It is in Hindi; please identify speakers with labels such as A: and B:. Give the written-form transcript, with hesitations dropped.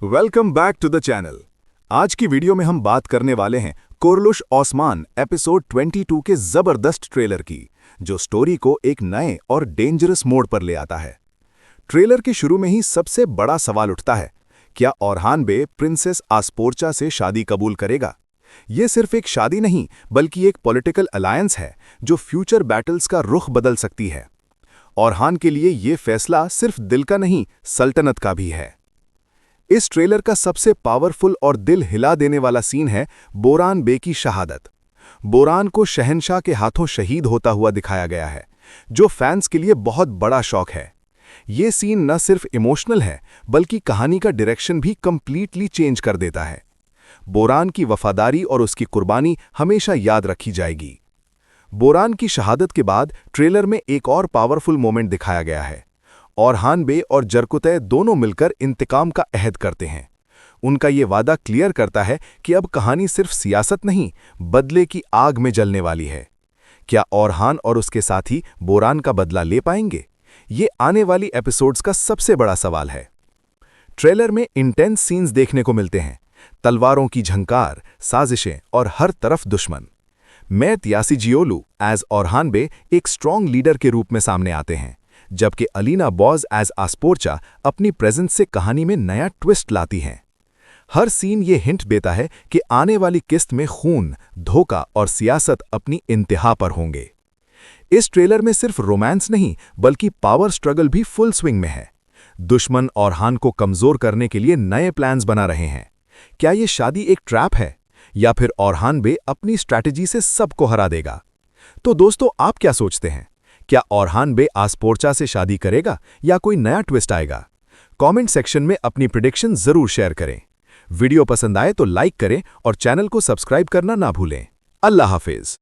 A: Welcome back to the channel. आज की वीडियो में हम बात करने वाले हैं कुरलुश ओस्मान एपिसोड 22 के जबरदस्त ट्रेलर की, जो स्टोरी को एक नए और डेंजरस मोड़ पर ले आता है। ट्रेलर के शुरू में ही सबसे बड़ा सवाल उठता है, क्या ओरहान बे प्रिंसेस आस्पोर्चा से शादी कबूल करेगा? ये सिर्फ एक शादी नहीं, बल्कि एक पॉलिटिकल अलायंस है जो फ्यूचर बैटल्स का रुख बदल सकती है। ओरहान के लिए ये फैसला सिर्फ दिल का नहीं, सल्तनत का भी है। इस ट्रेलर का सबसे पावरफुल और दिल हिला देने वाला सीन है बोरान बे की शहादत। बोरान को शहंशाह के हाथों शहीद होता हुआ दिखाया गया है, जो फैंस के लिए बहुत बड़ा शौक है। ये सीन न सिर्फ इमोशनल है, बल्कि कहानी का डायरेक्शन भी कंप्लीटली चेंज कर देता है। बोरान की वफादारी और उसकी कुर्बानी हमेशा याद रखी जाएगी। बोरान की शहादत के बाद ट्रेलर में एक और पावरफुल मोमेंट दिखाया गया है। ओरहान बे और जरकुतै दोनों मिलकर इंतकाम का अहद करते हैं। उनका ये वादा क्लियर करता है कि अब कहानी सिर्फ सियासत नहीं, बदले की आग में जलने वाली है। क्या ओरहान और उसके साथी बोरान का बदला ले पाएंगे? ये आने वाली एपिसोड्स का सबसे बड़ा सवाल है। ट्रेलर में इंटेंस सीन्स देखने को मिलते हैं, तलवारों की झंकार, साजिशें और हर तरफ दुश्मन। मैत यासीजियोलू एज ओरहान बे एक स्ट्रॉन्ग लीडर के रूप में सामने आते हैं, जबकि अलीना बॉज एज आस्पोर्चा अपनी प्रेजेंस से कहानी में नया ट्विस्ट लाती हैं। हर सीन ये हिंट देता है कि आने वाली किस्त में खून, धोखा और सियासत अपनी इंतहा पर होंगे। इस ट्रेलर में सिर्फ रोमांस नहीं, बल्कि पावर स्ट्रगल भी फुल स्विंग में है। दुश्मन ओरहान को कमजोर करने के लिए नए प्लान्स बना रहे हैं। क्या ये शादी एक ट्रैप है, या फिर ओरहान बे अपनी स्ट्रैटेजी से सबको हरा देगा? तो दोस्तों, आप क्या सोचते हैं? क्या ओरहान बे आस्पोर्चा से शादी करेगा या कोई नया ट्विस्ट आएगा? कमेंट सेक्शन में अपनी प्रेडिक्शन जरूर शेयर करें। वीडियो पसंद आए तो लाइक करें और चैनल को सब्सक्राइब करना ना भूलें। अल्लाह हाफिज।